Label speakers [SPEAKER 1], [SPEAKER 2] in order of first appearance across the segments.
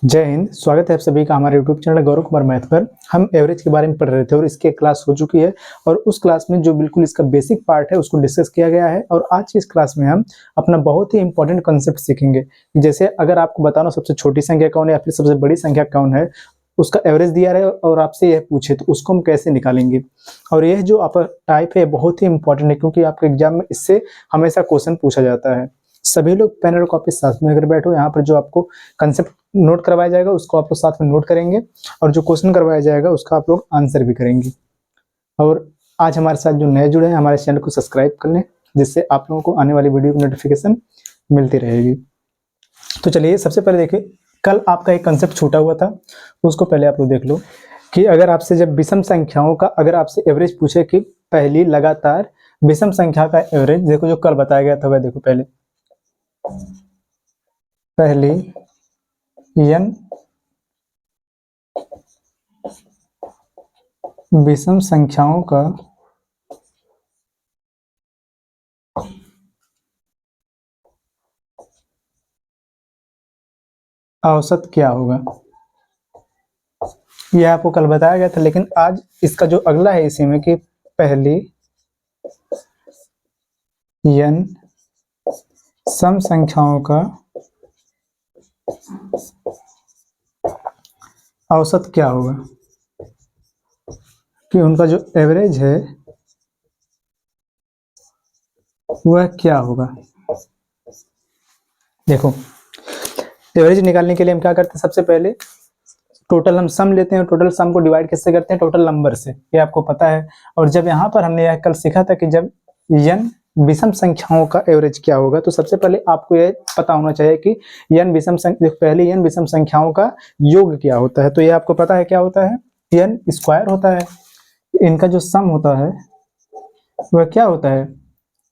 [SPEAKER 1] जय हिंद। स्वागत है आप सभी का हमारे YouTube channel Gaurav Kumar math पर। हम एवरेज के बारे में पढ़ रहे थे और इसकी क्लास हो चुकी है और उस क्लास में जो बिल्कुल इसका बेसिक पार्ट है उसको डिस्कस किया गया है। और आज की इस क्लास में हम अपना बहुत ही इंपॉर्टेंट कंसेप्ट सीखेंगे। जैसे अगर आपको बताना सबसे छोटी संख्या कौन है या फिर सबसे बड़ी संख्या कौन है, उसका एवरेज दिया रहे और आपसे यह पूछे तो उसको हम कैसे निकालेंगे। और यह जो आप टाइप है बहुत ही इंपॉर्टेंट है क्योंकि आपके एग्जाम में इससे हमेशा क्वेश्चन पूछा जाता है। सभी लोग पेन और कॉपी साथ में अगर बैठो, यहाँ पर जो आपको कंसेप्ट नोट करवाया जाएगा उसको आप लोग साथ में नोट करेंगे और जो क्वेश्चन करवाया जाएगा उसका आप लोग आंसर भी करेंगे। और आज हमारे साथ जो नए जुड़े हैं हमारे चैनल को सब्सक्राइब कर लें, जिससे आप लोगों को आने वाली वीडियो की नोटिफिकेशन मिलती रहेगी। तो चलिए सबसे पहले देखिए, कल आपका एक कंसेप्ट छूटा हुआ था, उसको पहले आप लोग देख लो कि अगर आपसे जब विषम संख्याओं का अगर आपसे एवरेज पूछे कि पहली लगातार विषम संख्या का एवरेज, देखो जो कल बताया गया था वह देखो, पहली n विषम संख्याओं का औसत क्या होगा, यह आपको कल बताया गया था। लेकिन आज इसका जो अगला है इसी में कि पहली n सम संख्याओं का औसत क्या होगा, कि उनका जो एवरेज है वह क्या होगा। देखो एवरेज निकालने के लिए हम क्या करते हैं, सबसे पहले टोटल हम सम लेते हैं। टोटल सम को डिवाइड कैसे करते हैं, टोटल नंबर से, ये आपको पता है। और जब यहाँ पर हमने यह कल सीखा था कि जब n विषम संख्याओं का एवरेज क्या होगा, तो सबसे पहले आपको यह पता होना चाहिए कि n विषम पहले n विषम संख्याओं का योग क्या होता है। तो ये आपको पता है क्या होता है, n स्क्वायर होता है। इनका जो सम होता है वह क्या होता है,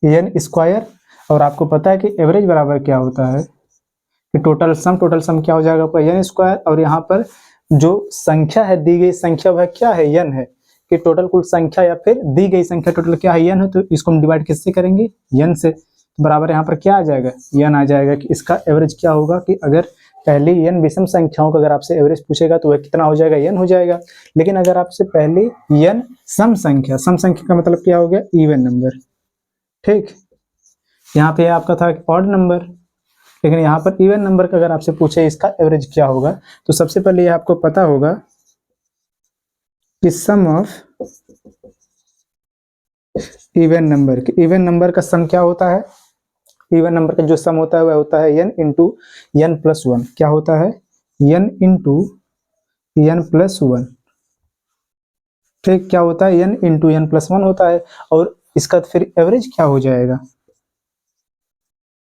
[SPEAKER 1] n स्क्वायर। और आपको पता है कि एवरेज बराबर क्या होता है, कि टोटल सम क्या हो जाएगा आपका n स्क्वायर। और यहाँ पर जो संख्या है, दी गई संख्या वह क्या है, n है। कि टोटल कुल संख्या या फिर दी गई संख्या टोटल क्या है, n है। तो इसको हम डिवाइड किससे करेंगे, n से। तो बराबर यहाँ पर क्या आ जाएगा, n आ जाएगा। कि इसका एवरेज क्या होगा, कि अगर पहली n विषम संख्याओं का अगर आपसे एवरेज पूछेगा तो वह कितना हो जाएगा, n हो जाएगा। लेकिन अगर आपसे पहली n सम संख्या का मतलब क्या हो गया, इवन नंबर। ठीक, यहाँ पे आपका था ऑड नंबर, लेकिन यहाँ पर इवन नंबर का अगर आपसे पूछे इसका एवरेज क्या होगा, तो सबसे पहले ये आपको पता होगा कि सम ऑफ इवन नंबर, कि इवन नंबर का सम क्या होता है, इवन नंबर का जो सम होता है वह होता है n into n plus one. क्या होता है, n into n plus one. ठीक, क्या होता है, n into n plus one होता है। और इसका फिर एवरेज क्या हो जाएगा,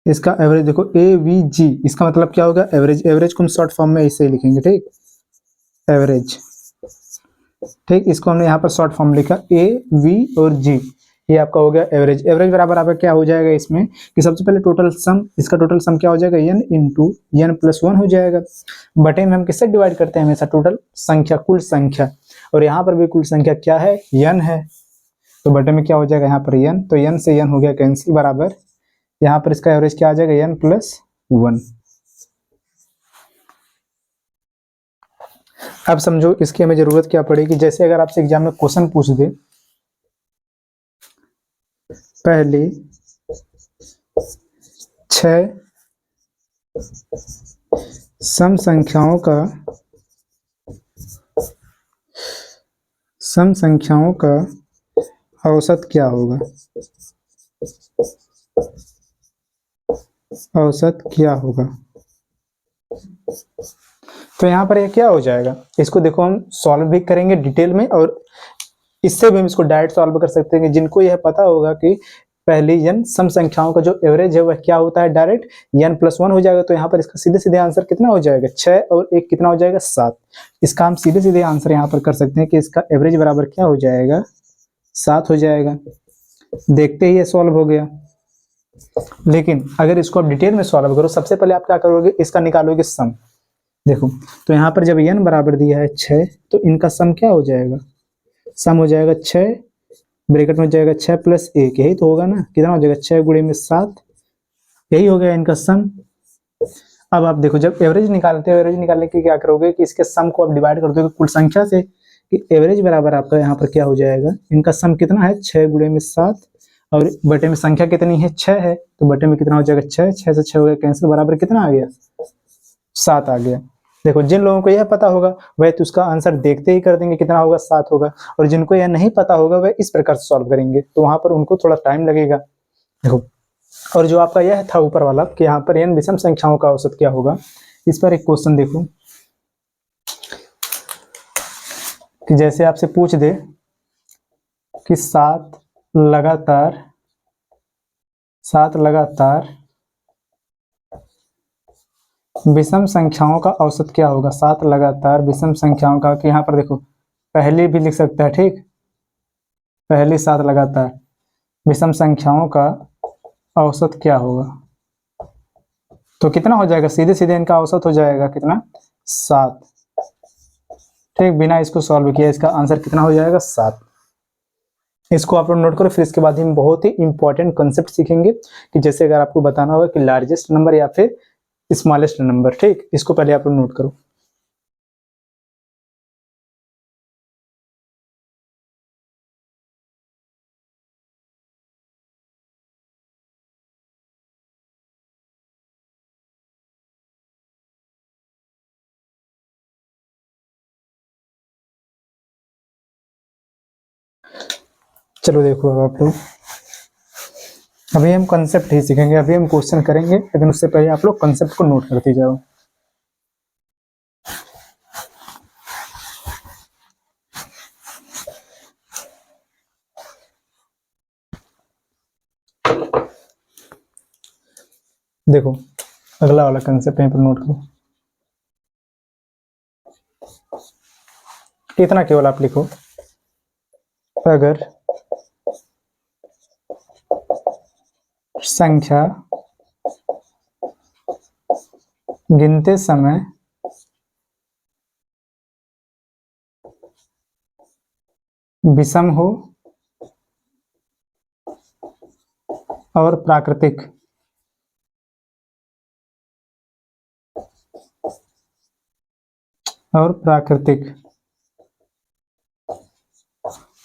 [SPEAKER 1] इसका एवरेज देखो AVG, इसका मतलब क्या होगा, एवरेज। एवरेज को हम शॉर्ट फॉर्म में ऐसे ही लिखेंगे, ठीक, एवरेज। ठीक, इसको हमने यहाँ पर शॉर्ट फॉर्म लिखा AV और G, ये आपका हो गया एवरेज। एवरेज बराबर आपका क्या हो जाएगा इसमें, कि सबसे पहले टोटल सम, इसका टोटल सम क्या हो जाएगा, n into n plus one हो जाएगा। बटे में हम किससे डिवाइड करते हैं हमेशा, टोटल संख्या, कुल संख्या। और यहाँ पर भी कुल संख्या क्या है, n है। तो बटे में क्या हो जाएगा यहाँ पर n, तो n से n हो गया कैंसिल, बराबर यहाँ पर इसका एवरेज क्या आ जाएगा, n प्लस वन। अब समझो इसकी हमें जरूरत क्या पड़ेगी। जैसे अगर आपसे एग्जाम में क्वेश्चन पूछ दे, पहली 6 सम संख्याओं का औसत क्या होगा, औसत क्या होगा। तो यहाँ पर ये क्या हो जाएगा, इसको देखो हम सॉल्व भी करेंगे डिटेल में, और इससे भी हम इसको डायरेक्ट सॉल्व कर सकते हैं। जिनको यह पता होगा कि पहली n सम संख्याओं का जो एवरेज है वह क्या होता है, डायरेक्ट n प्लस वन हो जाएगा। तो यहाँ पर इसका सीधे सीधे आंसर कितना हो जाएगा, 6 और 1 कितना हो जाएगा, 7। इसका हम सीधे सीधे आंसर यहाँ पर कर सकते हैं कि इसका एवरेज बराबर क्या हो जाएगा, 7 हो जाएगा। देखते ही ये सॉल्व हो गया। लेकिन अगर इसको आप डिटेल में सॉल्व करो, सबसे पहले आप क्या करोगे, इसका निकालोगे सम। देखो तो यहाँ पर जब n बराबर दिया है 6, तो इनका सम क्या हो जाएगा, सम हो जाएगा 6, ब्रैकेट में जाएगा 6 प्लस 1, यही तो होगा ना, कितना हो जाएगा 6 गुणे में 7, यही हो गया इनका सम। अब आप देखो, जब एवरेज निकालते हो, एवरेज निकालने के क्या करोगे कि इसके सम को आप डिवाइड कर दोगे कुल संख्या से, कि एवरेज बराबर आपका यहाँ पर क्या हो जाएगा, इनका सम कितना है 6 गुणे में 7, और बटे में संख्या कितनी है 6 है, तो बटे में कितना हो जाएगा 6, 6 से 6 हो गया कैंसिल, बराबर कितना आ गया 7 आ गया। देखो जिन लोगों को यह पता होगा वह तो उसका आंसर देखते ही कर देंगे कितना होगा 7 होगा, और जिनको यह नहीं पता होगा वह इस प्रकार से सॉल्व करेंगे, तो वहां पर उनको थोड़ा टाइम लगेगा। देखो, और जो आपका यह था ऊपर वाला कि यहाँ पर n विषम संख्याओं का औसत क्या होगा, इस पर एक क्वेश्चन देखो कि जैसे आपसे पूछ दे कि 7 लगातार विषम संख्याओं का औसत क्या होगा, 7 लगातार विषम संख्याओं का, कि यहाँ पर देखो पहली भी लिख सकता है, ठीक, पहली 7 लगातार विषम संख्याओं का औसत क्या होगा, तो कितना हो जाएगा, सीधे सीधे इनका औसत हो जाएगा कितना 7, ठीक, बिना इसको सॉल्व किया इसका आंसर कितना हो जाएगा 7। इसको आप लोग नोट करो, फिर इसके बाद हम बहुत ही इंपॉर्टेंट कॉन्सेप्ट सीखेंगे कि जैसे अगर आपको बताना होगा कि लार्जेस्ट नंबर या फिर स्मॉलेस्ट नंबर, ठीक, इसको पहले आप लोग नोट करो। चलो देखो अब आप लोग, अभी हम कॉन्सेप्ट ही सीखेंगे, अभी हम क्वेश्चन करेंगे, लेकिन उससे पहले आप लोग कॉन्सेप्ट को नोट करते जाओ। देखो अगला वाला कंसेप्ट यहीं पर नोट करो, इतना केवल आप लिखो, अगर संख्या गिनते समय विषम हो और प्राकृतिक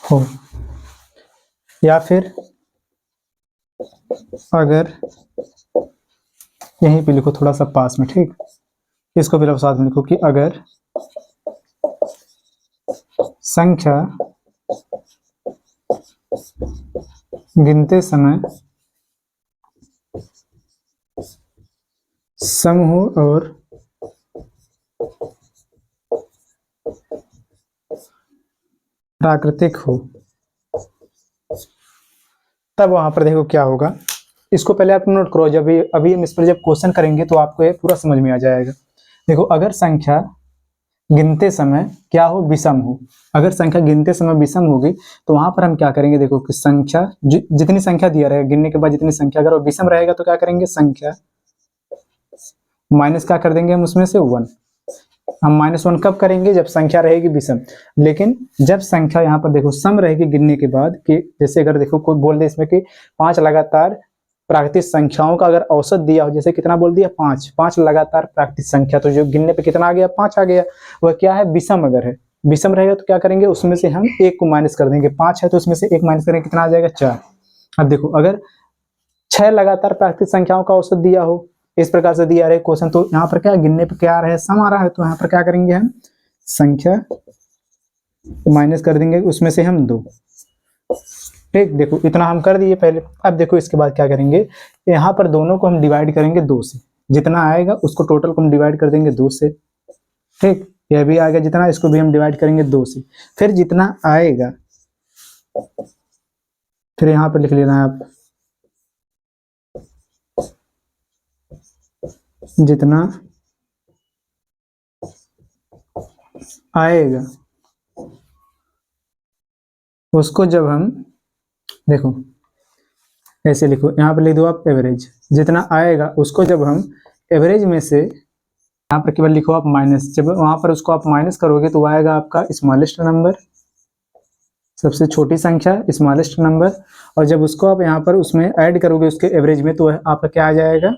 [SPEAKER 1] हो, या फिर अगर, यहीं पे लिखो थोड़ा सा पास में, ठीक, इसको भी साथ में लिखो कि अगर संख्या गिनते समय सम हो और प्राकृतिक हो, तब वहां पर देखो क्या होगा, इसको पहले आप नोट करो, जब अभी हम इस पर जब क्वेश्चन करेंगे तो आपको ये पूरा समझ में आ जाएगा। देखो अगर संख्या गिनते समय क्या हो, विषम हो, अगर संख्या गिनते समय विषम होगी तो वहां पर हम क्या करेंगे, देखो कि संख्या जितनी संख्या दिया रहेगा गिनने के बाद जितनी संख्या, अगर वो विषम रहेगा तो क्या करेंगे, संख्या माइनस क्या कर देंगे हम उसमें से 1, हम -1 कब करेंगे, जब संख्या रहेगी विषम। लेकिन जब संख्या यहाँ पर देखो सम रहेगी गिनने के बाद, कि जैसे अगर देखो कोई बोल दे इसमें कि 5 लगातार प्राकृतिक संख्याओं का अगर औसत दिया हो, जैसे कितना बोल दिया 5 लगातार प्राकृतिक संख्या, तो जो गिनने पे कितना आ गया 5 आ गया, वह क्या है विषम, अगर है विषम रहेगा तो क्या करेंगे, उसमें से हम 1 को माइनस कर देंगे, 5 है तो उसमें से 1 माइनस करेंगे, कितना आ जाएगा 4। अब देखो अगर 6 लगातार प्राकृतिक संख्याओं का औसत दिया हो, इस प्रकार से दिया रहे क्वेश्चन, तो यहाँ पर क्या गिनने पे क्या आ रहा है, सम आ रहा है, तो यहाँ पर क्या करेंगे हम संख्या माइनस कर देंगे, उसमें से हम 2, ठीक, देखो इतना हम कर दिए पहले। अब देखो इसके बाद क्या करेंगे, यहाँ पर दोनों को हम डिवाइड करेंगे 2 से, जितना आएगा उसको टोटल को हम डिवाइड कर देंगे 2 से, ठीक, यह भी आएगा जितना, इसको भी हम डिवाइड करेंगे 2 से, फिर जितना आएगा फिर यहाँ पर लिख लेना है आप, जितना आएगा उसको जब हम, देखो ऐसे लिखो, यहाँ पर लिख दो आप एवरेज, जितना आएगा उसको जब हम एवरेज में से, यहाँ पर केवल लिखो आप माइनस, जब वहां पर उसको आप माइनस करोगे तो आएगा आपका स्मॉलेस्ट नंबर, सबसे छोटी संख्या स्मॉलेस्ट नंबर, और जब उसको आप यहाँ पर उसमें ऐड करोगे उसके एवरेज में, तो आपका क्या आ जाएगा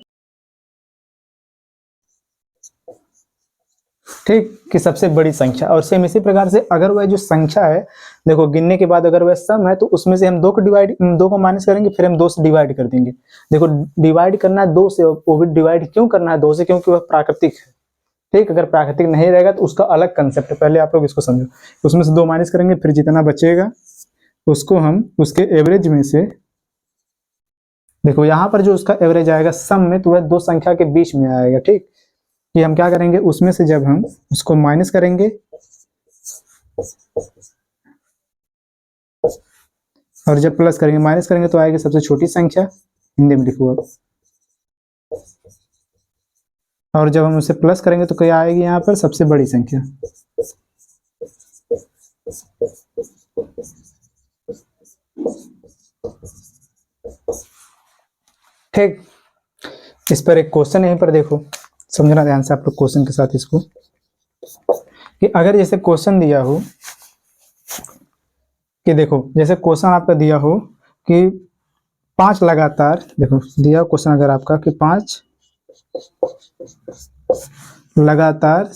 [SPEAKER 1] ठीक, कि सबसे बड़ी संख्या। और सेम इसी प्रकार से अगर वह जो संख्या है, देखो गिनने के बाद अगर वह सम है तो उसमें से हम दो को माइनस करेंगे, फिर हम 2 से डिवाइड कर देंगे। देखो डिवाइड करना है 2 से, वो भी डिवाइड क्यों करना है 2 से, क्योंकि वह प्राकृतिक है। ठीक, अगर प्राकृतिक नहीं रहेगा तो उसका अलग कंसेप्ट है, पहले आप लोग इसको समझो। उसमें से 2 माइनस करेंगे, फिर जितना बचेगा उसको हम उसके एवरेज में से, देखो यहाँ पर जो उसका एवरेज आएगा सम में, तो वह 2 संख्या के बीच में आएगा। ठीक, कि हम क्या करेंगे, उसमें से जब हम उसको माइनस करेंगे और जब प्लस करेंगे, माइनस करेंगे तो आएगी सबसे छोटी संख्या, हिंदी में लिखो अब, और जब हम उसे प्लस करेंगे तो क्या आएगी यहाँ पर, सबसे बड़ी संख्या। ठीक, इस पर एक क्वेश्चन यहीं पर देखो, समझना ध्यान से आप लोग क्वेश्चन के साथ इसको, कि अगर जैसे क्वेश्चन दिया हो कि देखो जैसे क्वेश्चन आपका दिया हो कि 5 लगातार, देखो दिया क्वेश्चन अगर आपका कि 5 लगातार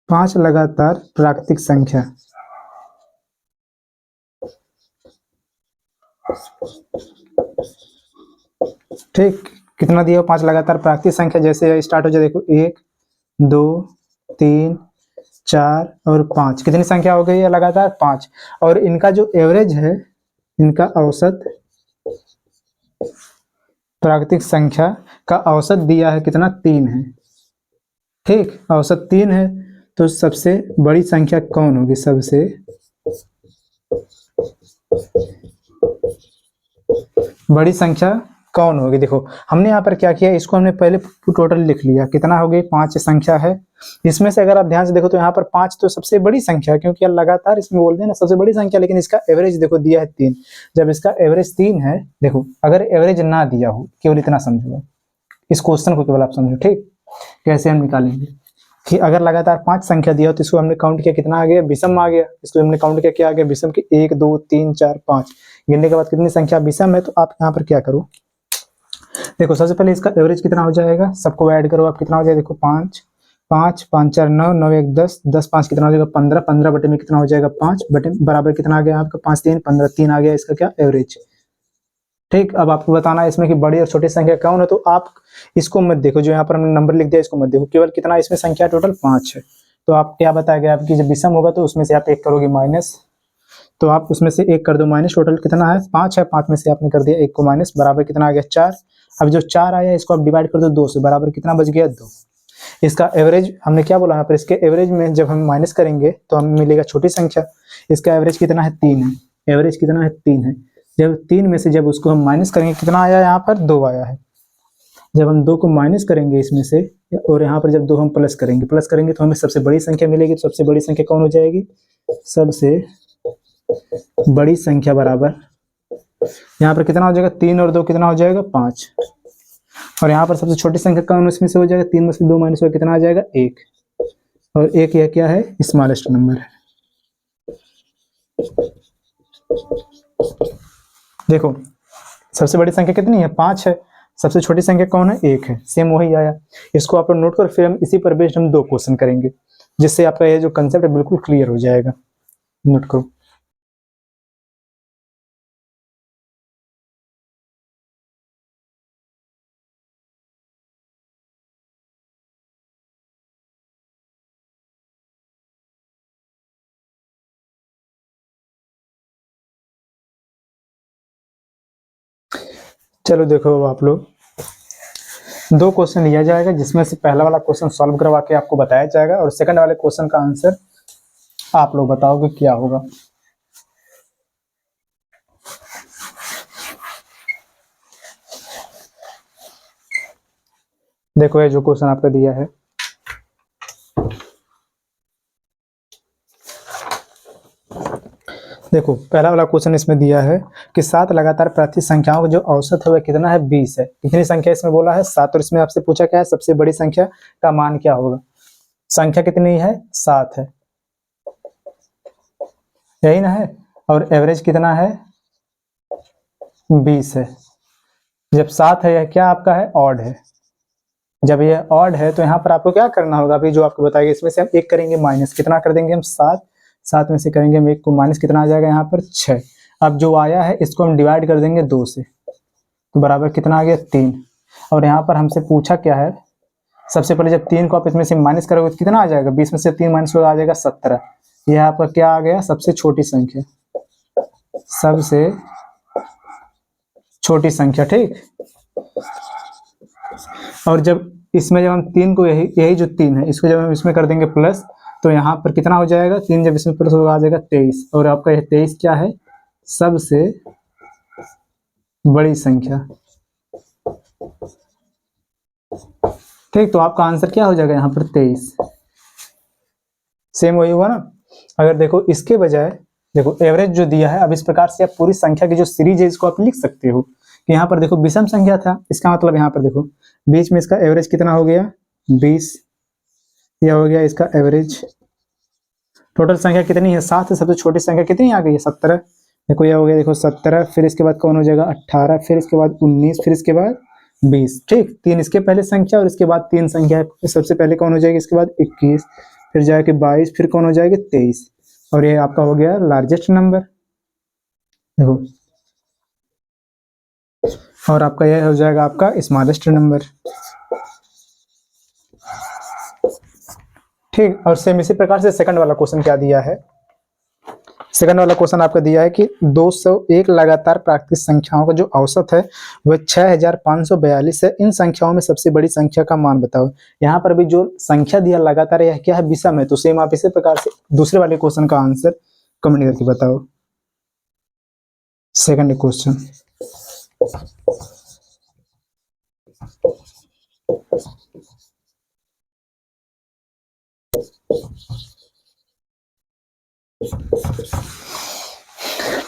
[SPEAKER 1] 5 लगातार प्राकृतिक संख्या, ठीक, कितना दिया हो, 5 लगातार प्राकृतिक संख्या। जैसे स्टार्ट हो जाए, देखो 1 2 3 4 और 5, कितनी संख्या हो गई है लगातार, 5। और इनका जो एवरेज है, इनका औसत प्राकृतिक संख्या का औसत दिया है कितना, 3 है। ठीक, औसत 3 है, तो सबसे बड़ी संख्या कौन होगी, सबसे बड़ी संख्या कौन होगी। देखो हमने यहाँ पर क्या किया, इसको हमने पहले टोटल लिख लिया, कितना हो गई, 5 संख्या है। इसमें से अगर आप ध्यान से देखो तो यहाँ पर 5 तो सबसे बड़ी संख्या है, क्योंकि लगातार इसमें बोलते हैं ना सबसे बड़ी संख्या, लेकिन इसका एवरेज देखो दिया है 3। जब इसका एवरेज 3 है, देखो अगर एवरेज ना दिया हो, केवल इतना समझो, इस क्वेश्चन को केवल आप समझो। ठीक, कैसे हम निकालेंगे कि अगर लगातार 5 संख्या दिया हो तो इसको हमने काउंट किया, कितना आ गया, विषम आ गया। इसको हमने काउंट किया, क्या आ गया, विषम की 1 2 3 4 5। गिनने के बाद कितनी संख्या विषम है, तो आप यहाँ पर क्या करो, देखो सबसे पहले इसका एवरेज कितना हो जाएगा, सबको ऐड करो आप, कितना हो जाएगा, देखो 5 5 5 4 9 9 1 10 10 5 कितना हो जाएगा, 15 15 बटे में कितना हो जाएगा, 5 बटे बराबर कितना आ गया आपका, 5 3 15 3 आ गया इसका क्या, एवरेज। ठीक, अब आपको बताना है इसमें कि बड़ी और छोटी संख्या कौन है, तो आप इसको मत देखो, जो यहाँ पर हमने नंबर लिख दिया इसको मत देखो, केवल कितना इसमें संख्या टोटल 5 है। तो आप क्या बताया गया आपकी, जब विषम होगा तो उसमें से आप 1 करोगे माइनस, तो आप उसमें से 1 कर दो माइनस, टोटल कितना है, 5 है, 5 में से आपने कर दिया 1 को माइनस, बराबर कितना आ गया, 4। अब जो 4 आया इसको आप डिवाइड कर दो 2 से, बराबर कितना बच गया, 2। इसका एवरेज हमने क्या बोला यहाँ पर, इसके एवरेज में जब हम माइनस करेंगे तो हमें मिलेगा छोटी संख्या। इसका एवरेज कितना है, 3 है, एवरेज कितना है, 3 है। जब 3 में से जब उसको हम माइनस करेंगे, कितना आया यहाँ पर, 2 आया है। जब हम 2 को माइनस करेंगे इसमें से, और यहाँ पर जब 2 हम प्लस करेंगे तो हमें सबसे बड़ी संख्या मिलेगी। तो सबसे बड़ी संख्या कौन हो जाएगी, सबसे बड़ी संख्या बराबर, यहाँ पर कितना हो जाएगा, 3 और 2 कितना हो जाएगा, 5। और यहाँ पर सबसे छोटी संख्या कौन उसमें से हो जाएगा, 3 में से 2 माइनस हुआ, कितना आ जाएगा, 1। और 1 यह क्या है, स्मॉलेस्ट नंबर है। देखो सबसे बड़ी संख्या कितनी है, 5 है, सबसे छोटी संख्या कौन है, 1 है, सेम वही आया। इसको आप लोग नोट करो, फिर हम इसी पर बेस्ड हम 2 क्वेश्चन करेंगे, जिससे आपका ये जो कंसेप्ट है बिल्कुल क्लियर हो जाएगा। नोट करो। चलो देखो अब आप लोग 2 क्वेश्चन लिया जाएगा, जिसमें से पहला वाला क्वेश्चन सॉल्व करवा के आपको बताया जाएगा, और सेकंड वाले क्वेश्चन का आंसर आप लोग बताओगे क्या होगा। देखो ये जो क्वेश्चन आपका दिया है, देखो पहला वाला क्वेश्चन इसमें दिया है कि 7 लगातार प्राकृतिक संख्याओं का जो औसत है वह कितना है, 20 है। कितनी संख्या इसमें बोला है, 7। और इसमें आपसे पूछा क्या है, सबसे बड़ी संख्या का मान क्या होगा। संख्या कितनी है, 7 है, यही ना है। और एवरेज कितना है, 20 है। जब 7 है, यह क्या आपका है, ऑड है। जब ये ऑड है तो यहाँ पर आपको क्या करना होगा, अभी जो आपको बताएगा इसमें से हम एक करेंगे माइनस, कितना कर देंगे हम 7, 7 में से करेंगे हम एक को माइनस, कितना आ जाएगा यहाँ पर 6। अब जो आया है इसको हम डिवाइड कर देंगे 2 से, तो बराबर कितना आ गया 3। और यहाँ पर हमसे पूछा क्या है, सबसे पहले जब 3 को आप इसमें से माइनस करोगे तो कितना आ जाएगा, 20 में से 3 माइनस होगा आ जाएगा 17। यह आपका क्या आ गया, सबसे छोटी संख्या, सबसे छोटी संख्या, ठीक। और जब इसमें जब हम 3 को यही जो 3 है इसको जब हम इसमें कर देंगे प्लस, तो यहाँ पर कितना हो जाएगा, 3 जब इसमें प्लस होगा आ जाएगा 23। और आपका यह 23 क्या है, सबसे बड़ी संख्या, ठीक। तो आपका आंसर क्या हो जाएगा यहाँ पर 23। सेम वही हुआ ना। अगर देखो इसके बजाय देखो एवरेज जो दिया है, अब इस प्रकार से आप पूरी संख्या की जो सीरीज है इसको आप लिख सकते हो कि यहाँ पर देखो विषम संख्या था, इसका मतलब यहाँ पर देखो बीच में इसका एवरेज कितना हो गया 20, यह हो गया इसका एवरेज। टोटल संख्या कितनी है 7 है, सबसे छोटी संख्या कितनी आ गई है 17। देखो यह हो गया देखो 17, फिर इसके बाद कौन हो जाएगा 18, फिर इसके बाद 19, फिर इसके बाद 20, ठीक। 3 इसके पहले संख्या और इसके बाद 3 संख्या, सबसे पहले कौन हो जाएगी इसके बाद 21, फिर जाके 22, फिर कौन हो जाएगी 23। और ये आपका हो गया लार्जेस्ट नंबर, देखो। और आपका यह हो जाएगा आपका स्मॉलेस्ट नंबर, ठीक। और सेम इसी प्रकार से सेकंड वाला क्वेश्चन क्या दिया है, सेकंड वाला क्वेश्चन आपका दिया है कि 201 लगातार प्राकृतिक संख्याओं का जो औसत है वह 6542 है। इन संख्याओं में सबसे बड़ी संख्या का मान बताओ। यहाँ पर भी जो संख्या दिया लगातार यह क्या है, विषम है। तो सेम आप इसी प्रकार से दूसरे वाले क्वेश्चन का आंसर कमेंट करके बताओ। सेकंड क्वेश्चन,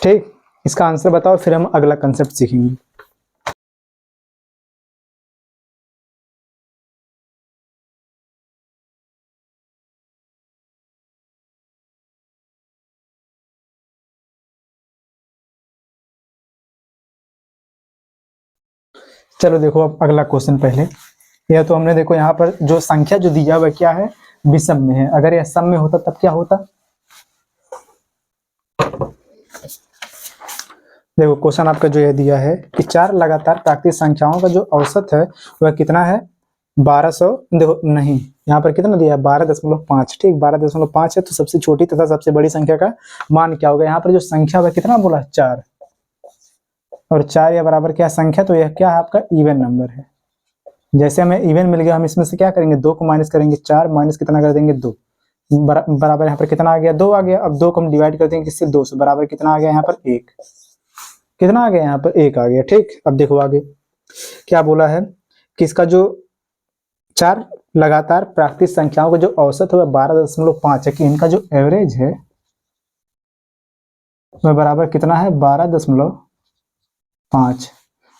[SPEAKER 1] ठीक। इसका आंसर बताओ, फिर हम अगला कंसेप्ट सीखेंगे। चलो देखो अब अगला क्वेश्चन पहले, यह तो हमने देखो यहाँ पर जो संख्या जो दिया वह क्या है, विषम में है। अगर यह सम में होता तब क्या होता, देखो क्वेश्चन आपका जो यह दिया है कि 4 लगातार प्राकृतिक संख्याओं का जो औसत है वह कितना है 1200, देखो नहीं यहाँ पर कितना दिया है 12.5, ठीक। 12.5 है, तो सबसे छोटी तथा सबसे बड़ी संख्या का मान क्या होगा। यहाँ पर जो संख्या वह कितना बोला 4, और 4 या बराबर क्या संख्या, तो यह क्या है आपका इवन नंबर है। जैसे हमें इवन मिल गया, हम इसमें से क्या करेंगे 2 को माइनस करेंगे, 4 माइनस कितना कर देंगे 2, बराबर यहाँ पर कितना आ गया 2 आ गया। अब 2 को हम डिवाइड कर देंगे किससे 2 से, बराबर कितना आ गया यहाँ पर 1, कितना आ गया यहाँ पर 1 आ गया, ठीक। अब देखो आगे क्या बोला है कि इसका जो 4 लगातार प्राकृतिक संख्याओं का जो औसत है वह 12.5 है, कि इनका जो एवरेज है वह बराबर कितना है 12.5।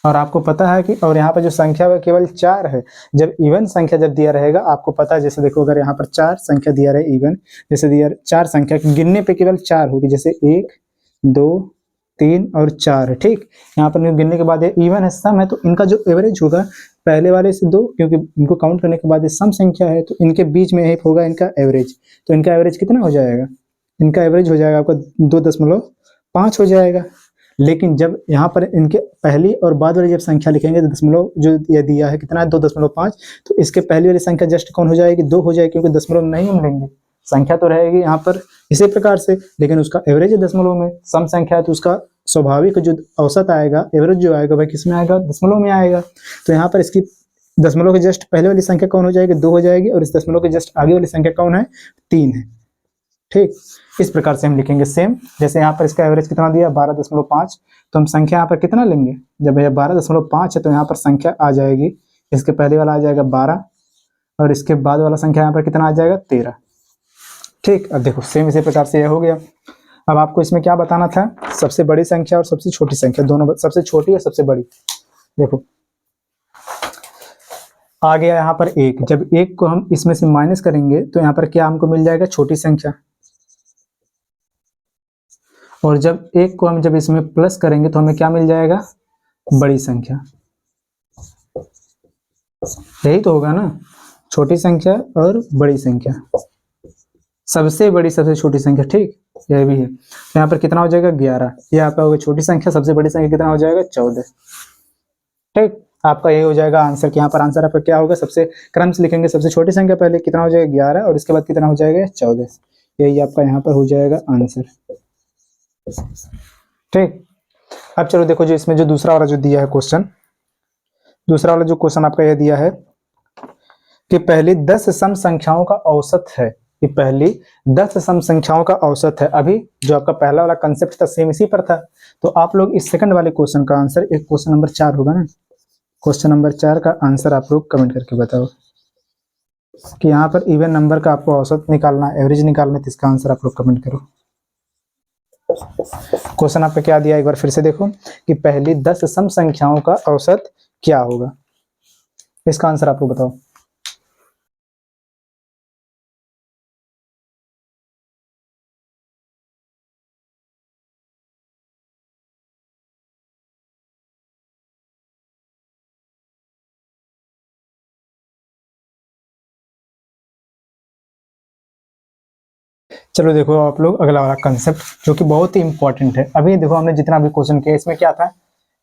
[SPEAKER 1] और आपको पता है कि और यहाँ पर जो संख्या वह केवल 4 है। जब इवन संख्या जब दिया रहेगा, आपको पता है जैसे देखो अगर यहाँ पर 4 संख्या दिया रहे इवन, जैसे दिया 4 संख्या गिनने पे केवल 4 होगी, जैसे 1 2 3 और 4 है, ठीक। यहाँ पर गिनने के बाद ये इवन है, सम है, तो इनका जो एवरेज होगा पहले वाले से 2, क्योंकि इनको काउंट करने के बाद ये सम संख्या है, तो इनके बीच में एक होगा इनका एवरेज। तो इनका एवरेज कितना हो जाएगा, इनका एवरेज हो जाएगा आपका 2.5 हो जाएगा। लेकिन जब यहाँ पर इनके पहली और बाद वाली जब संख्या लिखेंगे तो दशमलव जो ये दिया है कितना है 2.5, तो इसके पहली वाली संख्या जस्ट कौन हो जाएगी 2 हो जाएगी, क्योंकि दशमलव नहीं हम लेंगे, संख्या तो रहेगी यहाँ पर इसी प्रकार से, लेकिन उसका एवरेज है दशमलव में। सम संख्या है तो उसका स्वाभाविक जो औसत आएगा, एवरेज जो आएगा वह किस में आएगा, दशमलव में आएगा। तो यहाँ पर इसकी दशमलव के जस्ट पहले वाली संख्या कौन हो जाएगी 2 हो जाएगी, और इस दशमलव के जस्ट आगे वाली संख्या कौन है 3 है, ठीक। इस प्रकार से हम लिखेंगे सेम। जैसे यहाँ पर इसका एवरेज कितना दिया 12.5, तो हम संख्या यहाँ पर कितना लेंगे, जब यह 12.5 है तो यहाँ पर संख्या आ जाएगी, इसके पहले वाला आ जाएगा 12 और इसके बाद वाला संख्या यहाँ पर कितना आ जाएगा 13, ठीक। अब देखो सेम इसी प्रकार से यह हो गया। अब आपको इसमें क्या बताना था, सबसे बड़ी संख्या और सबसे छोटी संख्या दोनों, सबसे छोटी और सबसे बड़ी। देखो आ गया यहाँ पर 1, जब 1 को हम इसमें से माइनस करेंगे तो यहाँ पर क्या हमको मिल जाएगा छोटी संख्या, और जब 1 को हम जब इसमें प्लस करेंगे तो हमें क्या मिल जाएगा बड़ी संख्या। यही तो होगा ना, छोटी संख्या और बड़ी संख्या, सबसे बड़ी सबसे छोटी संख्या, ठीक, यह भी है। तो यहाँ पर कितना हो जाएगा 11, ये आपका होगा छोटी संख्या, सबसे बड़ी संख्या कितना हो जाएगा 14, ठीक। आपका यही हो जाएगा आंसर, कि यहाँ पर आंसर आपका क्या होगा, सबसे क्रम से लिखेंगे, सबसे छोटी संख्या पहले कितना हो जाएगा 11 और इसके बाद कितना हो जाएगा 14, यही आपका यहाँ पर हो जाएगा आंसर, ठीक। अब चलो देखो जो इसमें जो दूसरा वाला जो दिया है क्वेश्चन, दूसरा वाला जो क्वेश्चन आपका यह दिया है कि पहली 10 सम संख्याओं का औसत है, कि पहली 10 सम संख्याओं का औसत है। अभी जो आपका पहला वाला कंसेप्ट था सेम इसी पर था, तो आप लोग इस सेकंड वाले क्वेश्चन का आंसर, एक क्वेश्चन नंबर 4 होगा ना, क्वेश्चन नंबर 4 का आंसर आप लोग कमेंट करके बताओ कि यहाँ पर इवन नंबर का आपको औसत निकालना, एवरेज निकालना है, तो इसका आंसर आप लोग कमेंट करो। क्वेश्चन आपका क्या दिया एक बार फिर से देखो, कि पहली 10 सम संख्याओं का औसत क्या होगा, इसका आंसर आप लोग बताओ। चलो देखो आप लोग अगला वाला कंसेप्ट जो कि बहुत ही इंपॉर्टेंट है। अभी देखो हमने जितना भी क्वेश्चन किया इसमें क्या था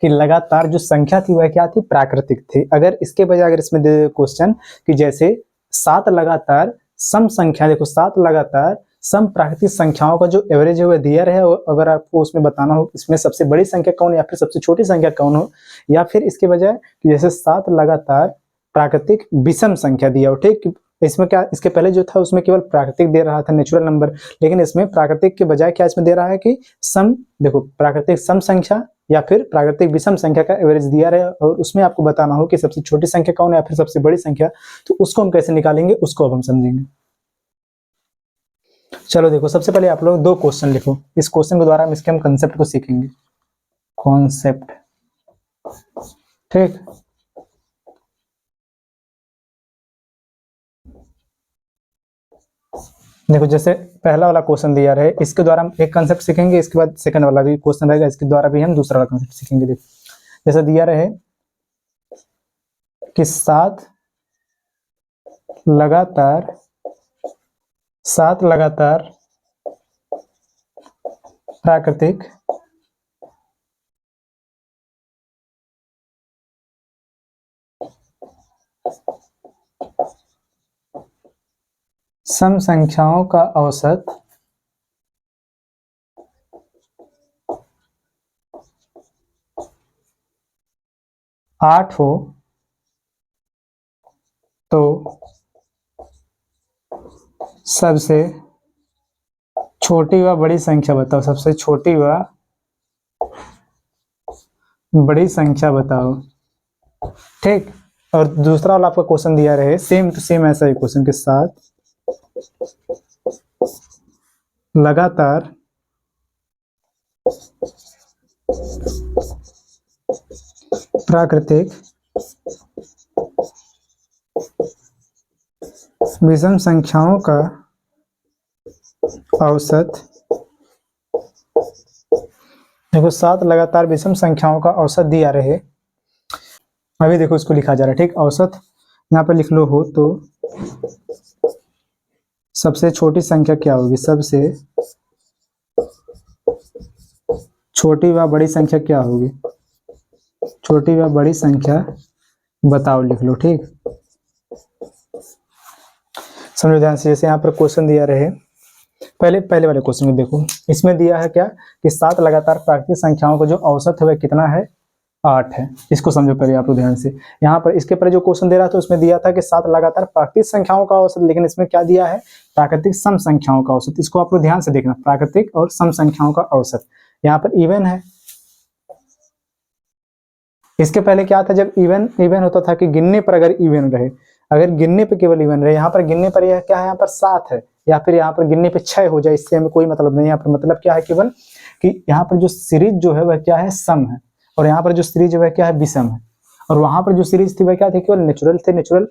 [SPEAKER 1] कि लगातार जो संख्या थी वह क्या थी, प्राकृतिक थी। अगर इसके बजाय अगर इसमें दे क्वेश्चन कि जैसे 7 लगातार सम संख्या, देखो 7 लगातार सम प्राकृतिक संख्याओं का जो एवरेज है वह दिया रहे, अगर आपको उसमें बताना हो इसमें सबसे बड़ी संख्या कौन या फिर सबसे छोटी संख्या कौन हो, या फिर इसके बजाय कि जैसे 7 लगातार प्राकृतिक विषम संख्या दिया हो, ठीक। इसमें क्या, इसके पहले जो था उसमें केवल प्राकृतिक दे रहा था, नेचुरल नंबर, लेकिन इसमें प्राकृतिक के बजाय क्या इसमें दे रहा है कि सम, देखो प्राकृतिक सम संख्या या फिर प्राकृतिक विषम संख्या का एवरेज दिया रहे, और उसमें आपको बताना हो कि सबसे छोटी संख्या कौन है या फिर सबसे बड़ी संख्या, तो उसको हम कैसे निकालेंगे उसको अब हम समझेंगे। चलो देखो सबसे पहले आप लोग 2 क्वेश्चन लिखो, इस क्वेश्चन के द्वारा हम इसके कंसेप्ट को सीखेंगे, कॉन्सेप्ट, ठीक। देखो जैसे पहला वाला क्वेश्चन दिया रहे, इसके द्वारा हम एक कंसेप्ट सीखेंगे, इसके बाद सेकंड वाला भी क्वेश्चन रहेगा, इसके द्वारा भी हम दूसरा वाला कंसेप्ट सीखेंगे। देखो जैसे दिया रहे कि 7 लगातार प्राकृतिक सम संख्याओं का औसत 8 हो तो सबसे छोटी व बड़ी संख्या बताओ, सबसे छोटी व बड़ी संख्या बताओ, ठीक। और दूसरा वाला आपका क्वेश्चन दिया रहे सेम टू सेम ऐसा ही क्वेश्चन के साथ, लगातार प्राकृतिक विषम संख्याओं का औसत, देखो 7 लगातार विषम संख्याओं का औसत दिया रहे, अभी देखो इसको लिखा जा रहा है, ठीक। औसत यहाँ पर लिख लो हो तो सबसे छोटी संख्या क्या होगी, सबसे छोटी व बड़ी संख्या क्या होगी, छोटी व बड़ी संख्या बताओ, लिख लो, ठीक। समझो ध्यान से, जैसे यहाँ पर क्वेश्चन दिया रहे, पहले वाले क्वेश्चन में देखो, इसमें दिया है क्या कि 7 लगातार प्राकृतिक संख्याओं का जो औसत है वह कितना है, 8 है। इसको समझो पहले आप लोग ध्यान से। यहाँ पर इसके पहले जो क्वेश्चन दे रहा था उसमें दिया था कि 7 लगातार प्राकृतिक संख्याओं का औसत, लेकिन इसमें क्या दिया है, प्राकृतिक सम संख्याओं का औसत। इसको आप लोग ध्यान से देखना, प्राकृतिक और सम संख्याओं का औसत, यहाँ पर इवन है। इसके पहले क्या था, जब इवन होता था कि गिनने पर अगर इवन रहे, अगर गिनने पे केवल इवन रहे, यहाँ पर गिनने पर यह क्या है, यहाँ पर 7 है, या फिर यहाँ पर गिनने पे 6 हो जाए, इससे हमें कोई मतलब नहीं। यहाँ पर मतलब क्या है केवल कि यहाँ पर जो सीरीज जो है वह क्या है, सम है, और यहाँ पर जो सीरीज है वह क्या है, विषम है। और वहां पर जो सीरीज थी वह क्या थी, केवल नेचुरल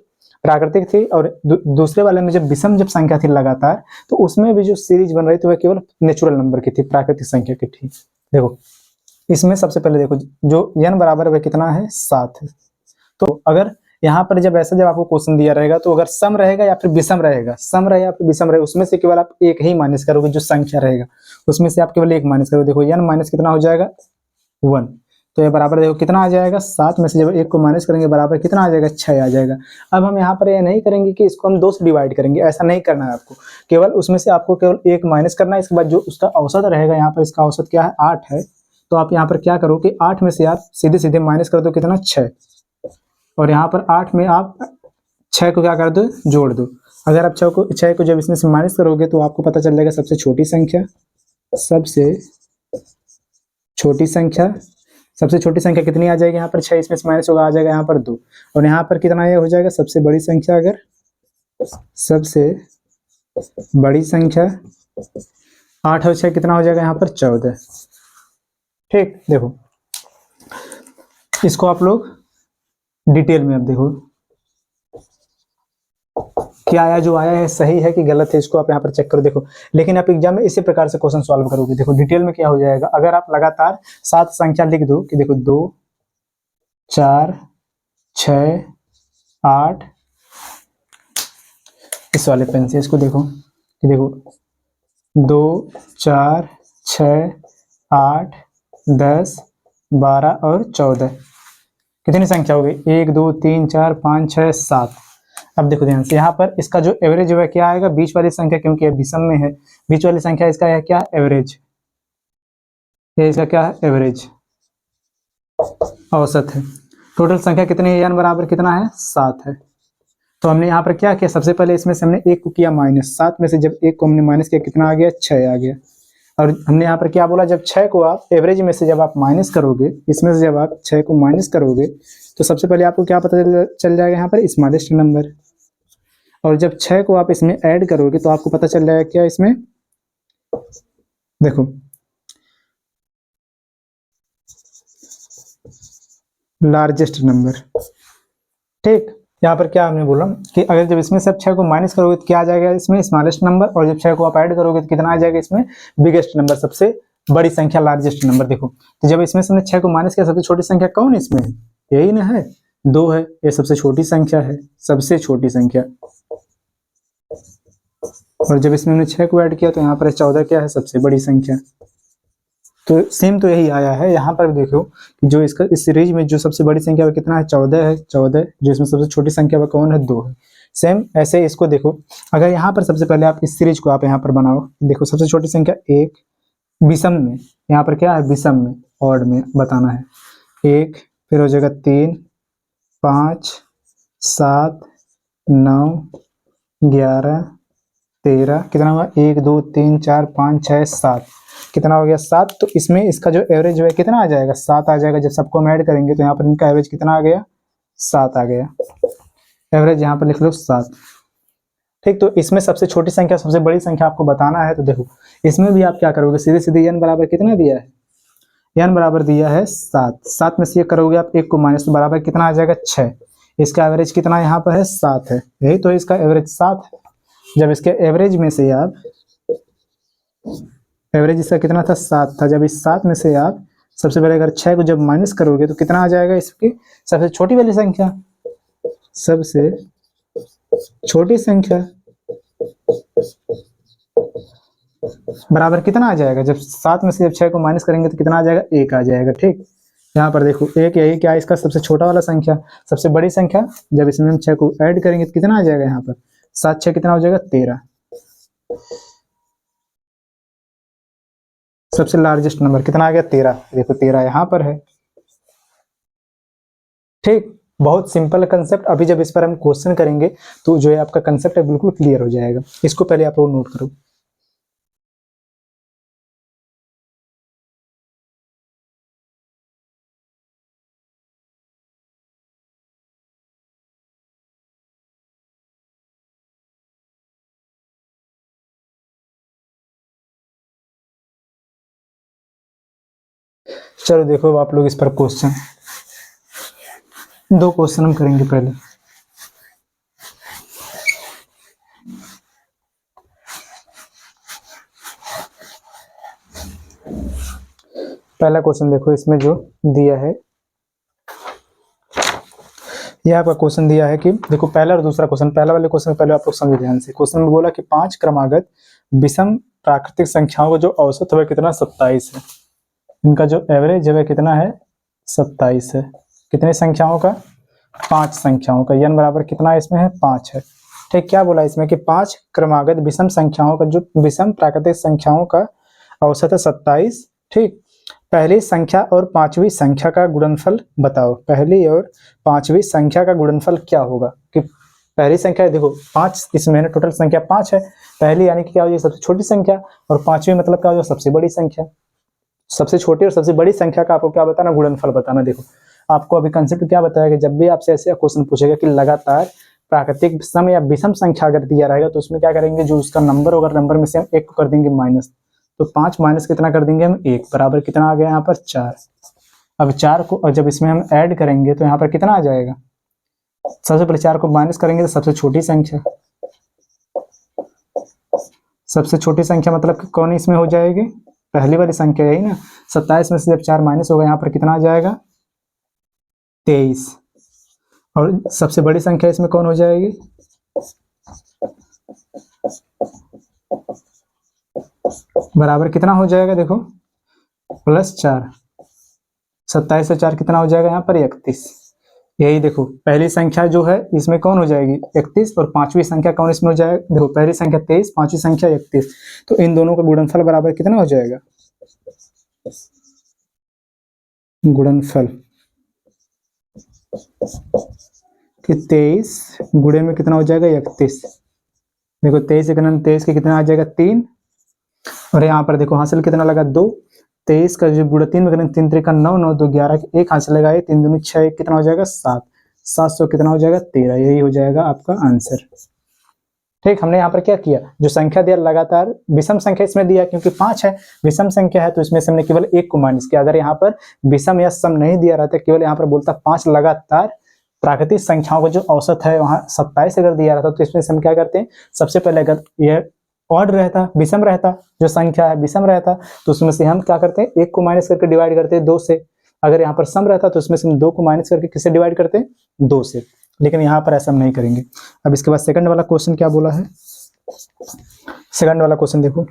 [SPEAKER 1] प्राकृतिक थी। और दूसरे वाले में जब विषम जब संख्या थी लगातार, तो उसमें भी जो सीरीज बन रही थी वह केवल नेचुरल नंबर की थी, प्राकृतिक संख्या की थी। देखो इसमें सबसे पहले देखो जो n बराबर वह कितना है, 7 है। तो अगर यहाँ पर जब ऐसा जब आपको क्वेश्चन दिया रहेगा तो अगर सम रहेगा या फिर विषम रहेगा, सम रहे या फिर विषम रहे, उसमें से केवल आप एक ही माइनस करोगे, जो संख्या रहेगा उसमें से आप केवल एक माइनस करोगे। देखो n माइनस कितना हो जाएगा 1, तो ये बराबर देखो कितना आ जाएगा 7 में से जब एक को माइनस करेंगे बराबर कितना आ जाएगा 6 आ जाएगा। अब हम यहाँ पर ये नहीं करेंगे कि इसको हम 2 से डिवाइड करेंगे, ऐसा नहीं करना है आपको, केवल उसमें से आपको केवल एक माइनस करना है। इसके बाद जो उसका औसत रहेगा, यहाँ पर इसका औसत क्या है 8 है, तो आप यहाँ पर क्या करो कि 8 में से आप सीधे सीधे माइनस कर दो कितना 6, और यहाँ पर 8 में आप 6 को क्या कर दो जोड़ दो। अगर आप 6 को जब इसमें से माइनस करोगे तो आपको पता चल जाएगा सबसे छोटी संख्या, सबसे छोटी संख्या, सबसे छोटी संख्या कितनी आ जाएगी यहाँ पर 6, इसमें से माइनस होगा आ जाएगा यहाँ पर 2, और यहाँ पर कितना ये हो जाएगा सबसे बड़ी संख्या, अगर सबसे बड़ी संख्या 8 और 6 कितना हो जाएगा यहाँ पर 14। ठीक, देखो इसको आप लोग डिटेल में अब देखो क्या आया, जो आया है सही है कि गलत है, इसको आप यहाँ पर चेक करो। देखो लेकिन आप एग्जाम में इसी प्रकार से क्वेश्चन सॉल्व करोगे। देखो डिटेल में क्या हो जाएगा, अगर आप लगातार 7 संख्या लिख दो कि देखो 2 4 6 8, इस वाले पेन से इसको देखो कि देखो 2 4 6 8 10 12 और 14, कितनी संख्या हो गई 1 2 3 4 5 6 7। अब देखो ध्यान से यहाँ पर इसका जो एवरेज है क्या आएगा, बीच वाली संख्या, क्योंकि ये विषम में है, बीच वाली संख्या इसका है क्या एवरेज, ये इसका क्या है एवरेज, औसत है। टोटल संख्या कितनी है, n बराबर कितना है 7 है। तो हमने यहाँ पर क्या किया, सबसे पहले इसमें से हमने 1 को किया माइनस, 7 में से जब 1 को हमने माइनस किया कितना आ गया 6 आ गया। और हमने यहाँ पर क्या बोला, जब 6 को आप एवरेज में से जब आप माइनस करोगे, इसमें से जब आप 6 को माइनस करोगे तो सबसे पहले आपको क्या पता चल जाएगा यहाँ पर स्मॉलेस्ट नंबर, और जब 6 को आप इसमें ऐड करोगे तो आपको पता चल जाएगा क्या इसमें, देखो लार्जेस्ट नंबर। ठीक, यहाँ पर क्या हमने बोला कि अगर जब इसमें से 6 को माइनस करोगे तो क्या आ जाएगा इसमें स्मॉलेस्ट नंबर, और जब 6 को आप ऐड करोगे तो कितना आ जाएगा इसमें बिगेस्ट नंबर, सबसे बड़ी संख्या लार्जेस्ट नंबर। देखो तो जब इसमें से हमने 6 को माइनस किया, सबसे छोटी संख्या कौन है इसमें, यही ना है 2 है, ये सबसे छोटी संख्या है, सबसे छोटी संख्या। और जब इसमें हमने 6 को ऐड किया तो यहाँ पर 14 क्या है सबसे बड़ी संख्या। तो सेम तो यही आया है यहाँ पर भी देखो कि जो इसका इस सीरीज में जो सबसे बड़ी संख्या वो कितना है 14 है, 14, जो इसमें सबसे छोटी संख्या वो कौन है 2 है। सेम ऐसे इसको देखो, अगर यहाँ पर सबसे पहले आप इस सीरीज को आप यहाँ पर बनाओ, देखो सबसे छोटी संख्या 1 विषम में, यहाँ पर क्या है विषम में ऑड में बताना है 1, फिर हो जाएगा 3 5 7 9 11 13, कितना हुआ 1 2 3 4 5 6 7, कितना हो गया 7। तो इसमें इसका जो एवरेज है कितना आ जाएगा 7 आ जाएगा। जब सबको हम ऐड करेंगे तो यहाँ पर इनका एवरेज कितना आ गया 7 आ गया, एवरेज यहाँ पर लिख लो 7। ठीक, तो इसमें सबसे छोटी संख्या सबसे बड़ी संख्या आपको बताना है, तो देखो इसमें भी आप क्या करोगे, सीधे सीधे n बराबर कितना दिया है, n बराबर दिया है 7, 7 में से ये करोगे आप 1 को माइनस तो बराबर कितना आ जाएगा 6, इसका एवरेज कितना यहाँ पर है 7 है, यही तो इसका एवरेज 7 है। जब इसके एवरेज में से आप, एवरेज इसका कितना था 7 था, जब इस 7 में से आप सबसे पहले अगर 6 को जब माइनस करोगे तो कितना आ जाएगा इसकी सबसे छोटी वाली संख्या, सबसे छोटी संख्या बराबर कितना आ जाएगा, जब 7 में से जब 6 को माइनस करेंगे तो कितना आ जाएगा 1 आ जाएगा। ठीक, यहाँ पर देखो 1 यही क्या है इसका सबसे छोटा वाला संख्या, सबसे बड़ी संख्या, जब इसमें हम 6 को ऐड करेंगे तो कितना आ जाएगा यहाँ पर 7 6 कितना हो जाएगा 13, सबसे लार्जेस्ट नंबर कितना आ गया 13, देखो 13 यहाँ पर है। ठीक, बहुत सिंपल कंसेप्ट, अभी जब इस पर हम क्वेश्चन करेंगे तो जो है आपका कंसेप्ट है बिल्कुल क्लियर हो जाएगा। इसको पहले आप लोग नोट करो। चलो देखो आप लोग इस पर क्वेश्चन, 2 क्वेश्चन हम करेंगे पहले। पहला क्वेश्चन देखो, इसमें जो दिया है ये आपका क्वेश्चन दिया है कि देखो पहला और दूसरा क्वेश्चन, पहला वाले क्वेश्चन पहले आप लोग समझो ध्यान से। क्वेश्चन में बोला कि 5 क्रमागत विषम प्राकृतिक संख्याओं का जो औसत है कितना 27 है। इनका जो एवरेज है कितना है 27 है। कितने संख्याओं का 5 संख्याओं का। n बराबर कितना इसमें है 5 है। ठीक, क्या बोला इसमें कि 5 क्रमागत विषम संख्याओं का जो विषम प्राकृतिक संख्याओं का औसत है 27। ठीक, पहली संख्या और पांचवी संख्या का गुणनफल बताओ। पहली और पांचवी संख्या का गुणनफल क्या होगा। कि पहली संख्या देखो 5, इसमें टोटल संख्या 5 है। पहली यानी कि क्या हो जाएगी सबसे छोटी संख्या, और पांचवी मतलब क्या हो जाएगा सबसे बड़ी संख्या। सबसे छोटी और सबसे बड़ी संख्या का आपको क्या बताना, गुणनफल बताना। देखो आपको अभी कंसेप्ट क्या बताया कि जब भी आपसे ऐसे क्वेश्चन पूछेगा कि लगातार प्राकृतिक सम या विषम संख्या अगर दिया रहेगा तो उसमें क्या करेंगे, जो उसका नंबर होगा नंबर में से हम 1 को कर देंगे माइनस। तो 5 माइनस कितना कर देंगे हम 1, बराबर कितना आ गया यहाँ पर 4। अब 4 को जब इसमें हम ऐड करेंगे तो यहाँ पर कितना आ जाएगा। सबसे पहले 4 को माइनस करेंगे तो सबसे छोटी संख्या, सबसे छोटी संख्या मतलब कौन इसमें हो जाएगी, पहली वाली संख्या यही ना। 27 में से जब 4 माइनस होगा यहाँ पर कितना आ जाएगा 23। और सबसे बड़ी संख्या इसमें कौन हो जाएगी, बराबर कितना हो जाएगा देखो +4। 27 से 4 कितना हो जाएगा यहाँ पर 31। यही देखो पहली संख्या जो है इसमें कौन हो जाएगी 31, और पांचवी संख्या कौन इसमें हो जाएगा, देखो पहली संख्या 23, पांचवी संख्या 31। तो इन दोनों का गुणनफल बराबर कितना हो जाएगा, गुणनफल कि 23 गुणे में कितना हो जाएगा 31। देखो 23 के कितना आ जाएगा 3, और यहाँ पर देखो हासिल कितना लगा 2। 23 का जो गुणा 3 में करेंगे 3 3 का 9, 9 2 11 1 हासिल लगाए, 3 दूनी 6 कितना हो जाएगा 7, 700 कितना हो जाएगा 13। यही हो जाएगा आपका आंसर। ठीक, हमने यहाँ पर क्या किया, जो संख्या दिया लगातार विषम संख्या इसमें दिया क्योंकि 5 है, विषम संख्या है तो इसमें से हमने केवल 1 को माइनस किया। अगर यहाँ पर विषम या सम नहीं दिया रहता, केवल यहाँ पर बोलता 5 लगातार प्राकृतिक संख्याओं का जो औसत है वहां 27 अगर दिया रहता तो इसमें से हम क्या करते हैं, सबसे पहले अगर यह ऑड रहता, विषम रहता, जो संख्या है विषम रहता तो उसमें से हम क्या करते हैं 1 को माइनस करके डिवाइड करते हैं 2 से। अगर यहाँ पर सम रहता तो उसमें से हम 2 को माइनस करके किससे डिवाइड करते हैं 2 से। लेकिन यहाँ पर ऐसा हम नहीं करेंगे। अब इसके बाद सेकंड वाला क्वेश्चन क्या बोला है, सेकंड वाला क्वेश्चन देखो,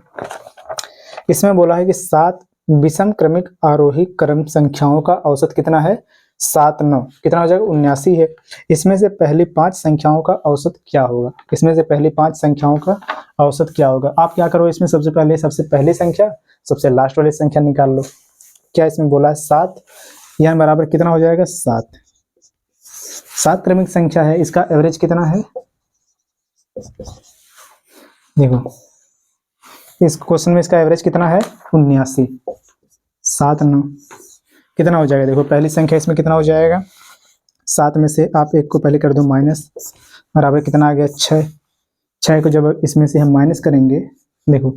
[SPEAKER 1] इसमें बोला है कि 7 विषम क्रमिक आरोही क्रम संख्याओं का औसत कितना है 7 9 कितना हो जाएगा 79 है। इसमें से पहली 5 संख्याओं का औसत क्या होगा, इसमें से पहली 5 संख्याओं का औसत क्या होगा। आप क्या करो, इसमें सबसे पहली संख्या सबसे लास्ट वाली संख्या निकाल लो। क्या इसमें बोला है 7, यहाँ बराबर कितना हो जाएगा 7। 7 क्रमिक संख्या है, इसका एवरेज कितना है, देखो इस क्वेश्चन में इसका एवरेज कितना है 79। 7 9 कितना हो जाएगा, देखो पहली संख्या इसमें कितना हो जाएगा, 7 में से आप 1 को पहले कर दो माइनस, बराबर कितना आ गया 6। 6 को जब इसमें से हम माइनस करेंगे, देखो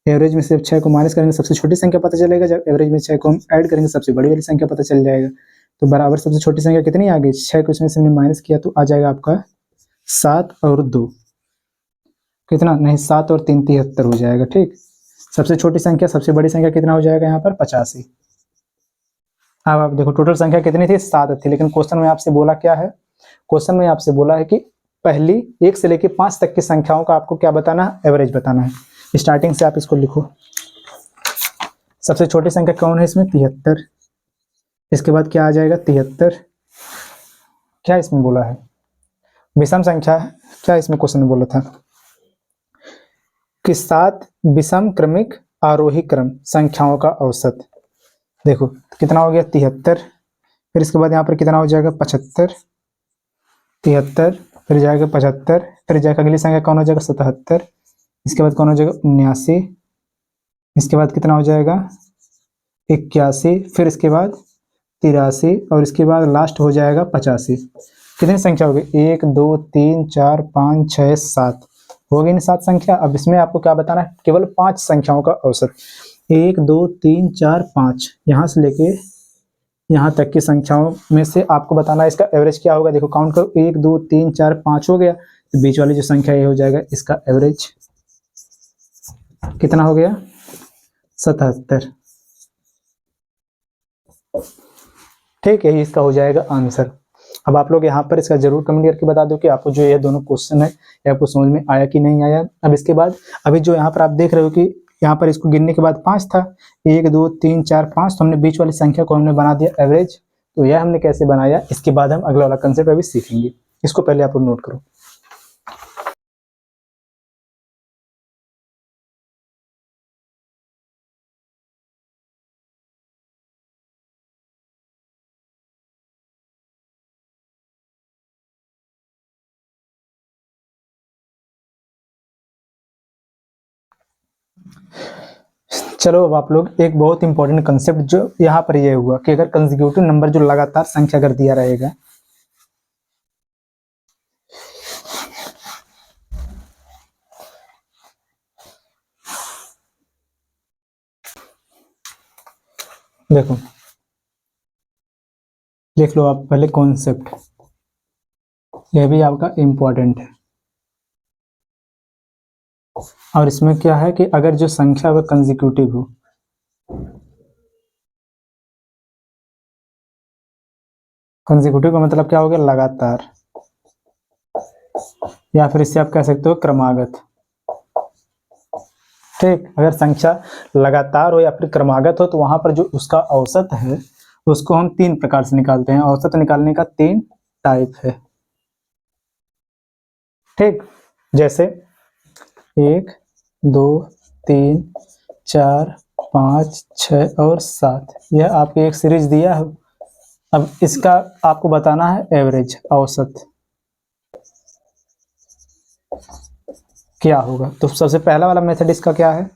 [SPEAKER 1] एवरेज में से 6 को माइनस करेंगे सबसे छोटी संख्या पता चलेगा, जब एवरेज में 6 को हम ऐड करेंगे सबसे बड़ी वाली संख्या पता चल जाएगा। तो बराबर सबसे छोटी संख्या कितनी आ गई 6 को इसमें से हमने माइनस किया तो आ जाएगा आपका 7 और 2 कितना, नहीं 7 और 3 73 हो जाएगा। ठीक, सबसे छोटी संख्या सबसे बड़ी संख्या कितना हो जाएगा यहाँ पर 85। अब आप देखो टोटल संख्या कितनी थी 7 थी, लेकिन क्वेश्चन में आपसे बोला क्या है, क्वेश्चन में आपसे बोला है कि पहली 1 से लेकर 5 तक की संख्याओं का आपको क्या बताना है, एवरेज बताना है। स्टार्टिंग से आप इसको लिखो, सबसे छोटी संख्या कौन है इसमें 73, इसके बाद क्या आ जाएगा 73। क्या इसमें बोला है विषम संख्या है, क्या इसमें क्वेश्चन में बोला था कि 7 विषम क्रमिक आरोही क्रम संख्याओं का औसत। देखो कितना हो गया 73, फिर इसके बाद यहाँ पर कितना हो जाएगा 75, 73 फिर जाएगा 75, फिर जाएगा अगली संख्या कौन हो जाएगा 77, इसके बाद कौन हो जाएगा 79, इसके बाद कितना हो जाएगा 81, फिर इसके बाद 83 और इसके बाद लास्ट हो जाएगा 85। कितनी संख्या होगी 1 2 3 4 5 6 7 हो गई ना 7 संख्या। अब इसमें आपको क्या बताना है, केवल 5 संख्याओं का औसत, 1 2 3 4 5 यहाँ से लेके यहाँ तक की संख्याओं में से आपको बताना है इसका एवरेज क्या होगा। देखो काउंट करो 1 2 3 4 5 हो गया, तो बीच वाली जो संख्या ये हो जाएगा इसका एवरेज कितना हो गया 77। ठीक है, इसका हो जाएगा आंसर। अब आप लोग यहाँ पर इसका जरूर कमेंट करके बता दो कि आपको जो ये दोनों क्वेश्चन है ये आपको समझ में आया कि नहीं आया। अब इसके बाद अभी जो यहाँ पर आप देख रहे हो कि यहाँ पर इसको गिनने के बाद 5 था, 1 2 3 4 5, तो हमने बीच वाली संख्या को हमने बना दिया एवरेज। तो यह हमने कैसे बनाया, इसके बाद हम अगला वाला कंसेप्ट अभी सीखेंगे। इसको पहले आप लोग नोट करो। चलो अब आप लोग एक बहुत इंपॉर्टेंट कंसेप्ट जो यहाँ पर ये हुआ कि अगर कंसेक्यूटिव नंबर जो लगातार संख्या अगर दिया रहेगा, देखो देख लो आप पहले कॉन्सेप्ट, यह भी आपका इंपॉर्टेंट है। और इसमें क्या है कि अगर जो संख्या वह कंसेक्यूटिव हो, कंसेक्यूटिव का मतलब क्या हो गया, लगातार, या फिर इससे आप कह सकते हो क्रमागत। ठीक, अगर संख्या लगातार हो या फिर क्रमागत हो तो वहां पर जो उसका औसत है उसको हम 3 प्रकार से निकालते हैं। औसत निकालने का 3 टाइप है। ठीक, जैसे 1 2 3 4 5 6 और 7, यह आपको एक सीरीज दिया है। अब इसका आपको बताना है एवरेज, औसत क्या होगा। तो सबसे पहला वाला मेथड इसका क्या है,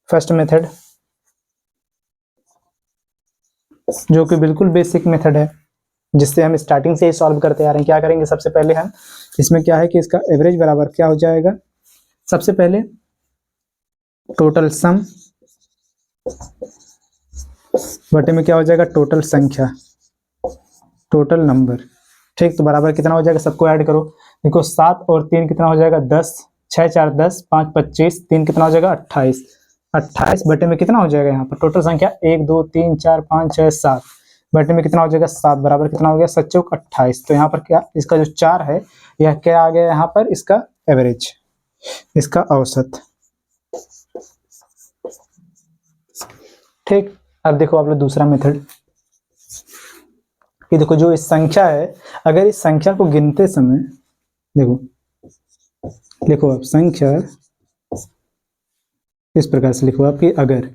[SPEAKER 1] फर्स्ट मेथड, जो कि बिल्कुल बेसिक मेथड है जिससे हम स्टार्टिंग से ही सॉल्व करते आ रहे हैं। क्या करेंगे, सबसे पहले हम इसमें क्या है कि इसका एवरेज बराबर क्या हो जाएगा, सबसे पहले टोटल सम बटे में क्या हो जाएगा, टोटल संख्या, टोटल नंबर। ठीक, तो बराबर कितना हो जाएगा, सबको ऐड करो। देखो 7 और 3 कितना हो जाएगा, 10, 6 4 10, 5 25, 3 कितना हो जाएगा 28, 28 बटे में कितना हो जाएगा, यहाँ पर टोटल संख्या 1 2 3 4 5 6 7 बटे में कितना हो जाएगा 7, बराबर कितना हो गया 7 चौक 28। तो यहाँ पर क्या, इसका जो 4 है यह क्या आ गया यहाँ पर, इसका एवरेज, इसका औसत। ठीक, अब देखो आप लोग दूसरा मेथड, कि देखो जो इस संख्या है, अगर इस संख्या को गिनते समय, देखो आप संख्या इस प्रकार से लिखो आप कि अगर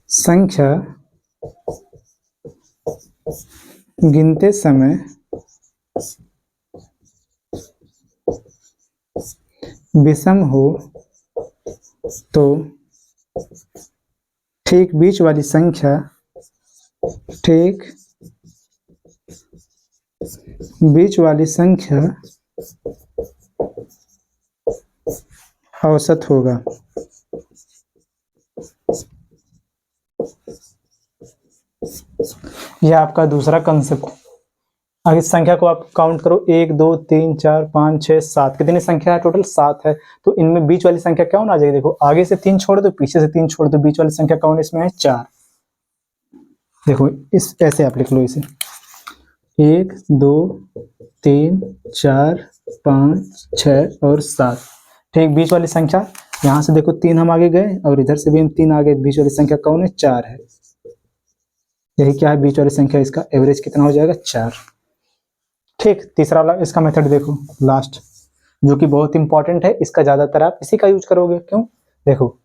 [SPEAKER 1] संख्या गिनते समय विषम हो तो ठीक बीच वाली संख्या, ठीक बीच वाली संख्या औसत होगा। यह आपका दूसरा कंसेप्ट। आगे इस संख्या को आप काउंट करो, 1 2 3 4 5 6 7, कितनी संख्या है, टोटल 7 है। तो इनमें बीच वाली संख्या कौन आ जाएगी, देखो आगे से 3 छोड़ दो, पीछे से 3 छोड़ दो, बीच वाली संख्या कौन इसमें है, 4। देखो इस ऐसे आप लिख लो इसे, 1 2 3 4 5 6 और 7। ठीक, बीच वाली संख्या यहाँ से देखो 3 हम आगे गए और इधर से भी हम 3 आगे, बीच वाली संख्या कौन है, 4 है। यही क्या है, बीच वाली संख्या, इसका एवरेज कितना हो जाएगा, 4। ठीक, तीसरा वाला इसका मेथड देखो, लास्ट, जो कि बहुत इंपॉर्टेंट है, इसका ज्यादातर आप इसी का यूज करोगे। क्यों, देखो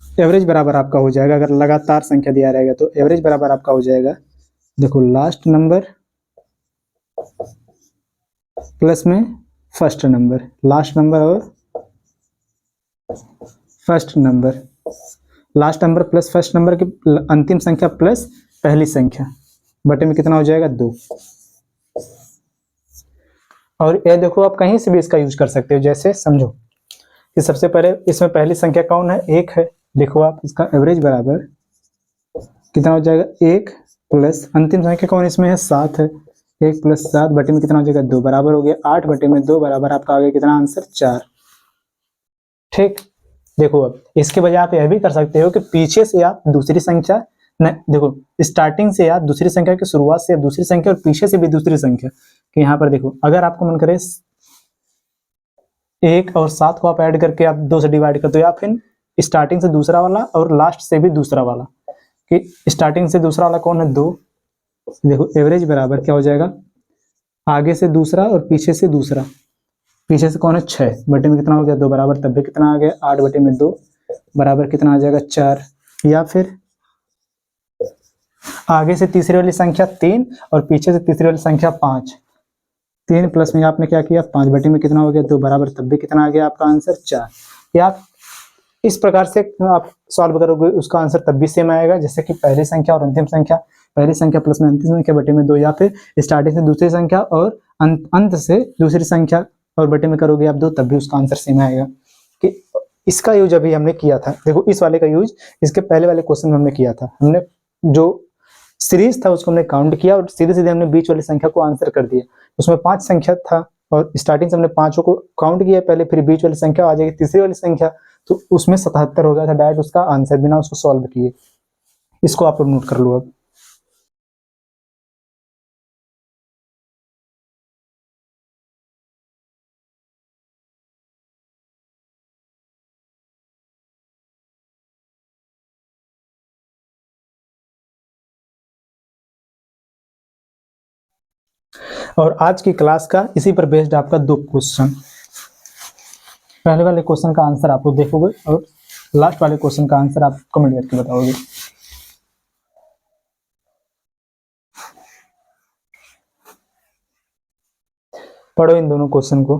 [SPEAKER 1] एवरेज बराबर आपका हो जाएगा, अगर लगातार संख्या दिया रहेगा तो एवरेज बराबर आपका हो जाएगा, देखो लास्ट नंबर प्लस में फर्स्ट नंबर, लास्ट नंबर और first number, last number plus first number की अंतिम संख्या प्लस पहली संख्या, बटे में कितना हो जाएगा, 2। और ये देखो आप कहीं से भी इसका यूज कर सकते हो। जैसे समझो कि सबसे पहले इसमें पहली संख्या कौन है, 1 है। देखो आप इसका एवरेज बराबर कितना हो जाएगा, 1 प्लस अंतिम संख्या कौन इसमें है, 7 है। 1 प्लस 7 बटे में कितना हो जाएगा, 2, बराबर हो गया 8 बटे में 2, बराबर आपका आ गया कितना आंसर, 4। ठीक, देखो अब इसके बजाय आप यह भी कर सकते हो कि पीछे से आप दूसरी संख्या नहीं देखो, स्टार्टिंग से या दूसरी संख्या की शुरुआत से या दूसरी संख्या और पीछे से भी दूसरी संख्या कि यहाँ पर देखो, अगर आपको मन करे 1 और 7 को आप ऐड करके आप 2 से डिवाइड कर दो, या फिर स्टार्टिंग से दूसरा वाला और लास्ट से भी दूसरा वाला, कि स्टार्टिंग से दूसरा वाला कौन है 2, देखो एवरेज बराबर क्या हो जाएगा, आगे से दूसरा और पीछे से दूसरा, पीछे से कौन है 6 बटे में कितना हो गया 2 बराबर, तब भी कितना आ गया 8 बटे में 2 बराबर कितना आ जाएगा 4, या फिर आगे से तीसरी वाली संख्या 3 और पीछे से तीसरी वाली संख्या 5, 3 प्लस में आपने क्या किया 5 बटे में कितना हो गया 2 बराबर, तब भी कितना आ गया आपका आंसर 4। या आप इस प्रकार से आप सॉल्व करोगे, उसका आंसर तब भी सेम आएगा, जैसे कि पहली संख्या और अंतिम संख्या, पहली संख्या प्लस में अंतिम संख्या बटे में 2, या फिर स्टार्टिंग से दूसरी संख्या और अंत से दूसरी संख्या और बटे में करोगे आप 2, तब भी उसका आंसर सेम आएगा। कि इसका यूज अभी हमने किया था, देखो इस वाले का यूज इसके पहले वाले क्वेश्चन में हमने किया था, हमने जो सीरीज था उसको हमने काउंट किया और सीधे सीधे हमने बीच वाली संख्या को आंसर कर दिया। उसमें 5 संख्या था और स्टार्टिंग से हमने 5 को काउंट किया पहले, फिर बीच वाली संख्या आ जाएगी तीसरी वाली संख्या, तो उसमें 77 हो गया था डायरेक्ट उसका आंसर बिना उसको सॉल्व किए। इसको आप लोग नोट कर लो अब। और आज की क्लास का इसी पर बेस्ड आपका 2 क्वेश्चन, पहले वाले क्वेश्चन का आंसर आप लोग देखोगे और लास्ट वाले क्वेश्चन का आंसर आप कमेंट करके बताओगे। पढ़ो इन दोनों क्वेश्चन को।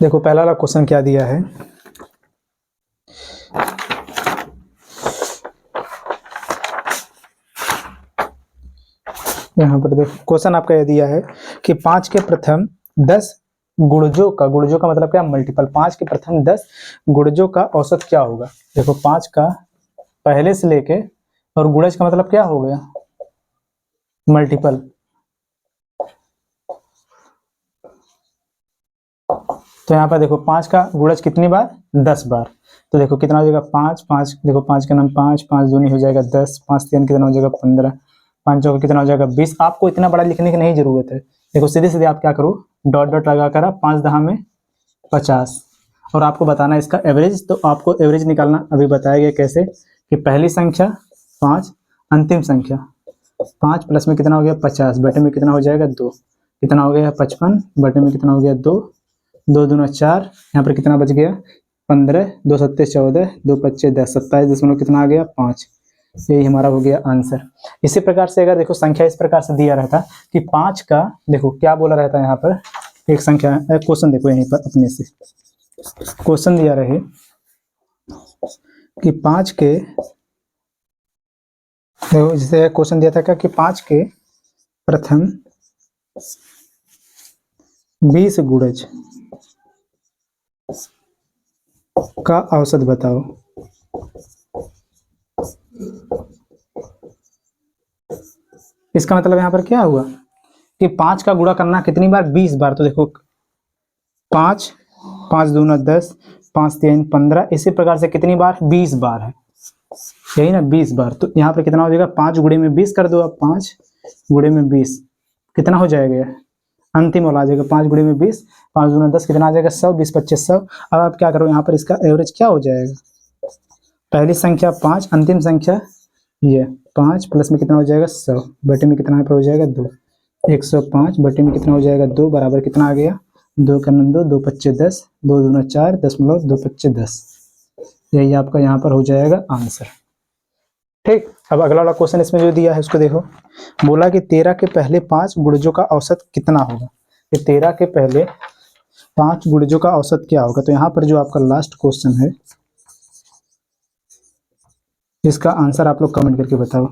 [SPEAKER 1] देखो पहला वाला क्वेश्चन क्या दिया है, यहाँ पर देखो क्वेश्चन आपका यह दिया है कि 5 के प्रथम 10 गुणजों का, गुणजों का मतलब क्या मल्टीपल, 5 के प्रथम 10 गुणजों का औसत क्या होगा। देखो 5 का पहले से लेके, और गुणज का मतलब क्या हो गया मल्टीपल, तो यहाँ पर देखो 5 का गुणज कितनी बार 10 बार, तो देखो कितना हो जाएगा 5 5, देखो 5 का नाम 5 5 दूनी हो जाएगा 10, 5 3 कितना हो जाएगा 15, 5 चौका कितना हो जाएगा 20। आपको इतना बड़ा लिखने की नहीं जरूरत है, देखो सीधे सीधे आप क्या करो डॉट डॉट लगा कर 5 दहा में 50, और आपको बताना है इसका एवरेज। तो आपको एवरेज निकालना अभी बताया गया कैसे, कि पहली संख्या 5, अंतिम संख्या 5 प्लस में कितना हो गया 50 बटे में कितना हो जाएगा 2, कितना हो गया 55 बटे में कितना हो गया 2, 2 दूना 4, यहाँ पर कितना बच गया 15, 2 सत्ते 14, 2 पच्चे 10, 27 कितना आ गया 5, यही हमारा हो गया आंसर। इसी प्रकार से अगर देखो संख्या इस प्रकार से दिया रहता कि 5 का, देखो क्या बोला रहता है यहाँ पर, एक संख्या क्वेश्चन देखो यहीं पर अपने से क्वेश्चन दिया रहे कि 5 के, देखो जैसे क्वेश्चन दिया था क्या कि 5 के प्रथम 20 गुणज का औसत बताओ। इसका मतलब यहाँ पर क्या हुआ कि 5 का गुणा करना कितनी बार 20 बार, तो देखो 5 5 दूना 10, 5 3 15, इसी प्रकार से कितनी बार 20 बार है, यही ना 20 बार। तो यहाँ पर कितना हो जाएगा 5 गुणे में 20 कर दो आप, 5 गुणे में 20 कितना हो जाएगा, अंतिम वाला आ जाएगा 5 गुणे में 20, 5 दूना 10 कितना आ जाएगा 100, 20 25 100। अब आप क्या करो यहाँ पर इसका एवरेज क्या हो जाएगा, पहली संख्या 5, अंतिम संख्या ये 5 प्लस में कितना हो जाएगा 100 बटे में कितना पर हो जाएगा 2, 105 बटे में कितना हो जाएगा 2 बराबर कितना आ गया 2 का 2, 2 पच्चे 10, 2 दूना 4, 2 पच्चे 10, यही आपका यहाँ पर हो जाएगा आंसर। ठीक, अब अगला वाला क्वेश्चन इसमें जो दिया है उसको देखो, बोला कि 13 के पहले 5 गुणजों का औसत कितना होगा, कि 13 के पहले 5 गुणजों का औसत क्या होगा। तो यहाँ पर जो आपका लास्ट क्वेश्चन है इसका आंसर आप लोग कमेंट करके बताओ।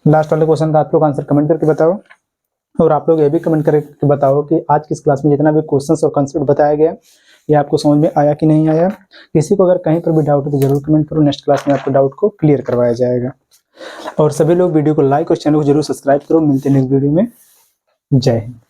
[SPEAKER 1] लास्ट वाले क्वेश्चन का आप लोग आंसर कमेंट करके बताओ, और आप लोग ये भी कमेंट करके बताओ कि आज की इस क्लास में जितना भी क्वेश्चंस और कंसेप्ट बताया गया ये आपको समझ में आया कि नहीं आया। किसी को अगर कहीं पर भी डाउट हो तो जरूर कमेंट करो, नेक्स्ट क्लास में आपको डाउट को क्लियर करवाया जाएगा। और सभी लोग वीडियो को लाइक और चैनल को जरूर सब्सक्राइब करो। मिलते हैं नेक्स्ट वीडियो में। जय हिंद।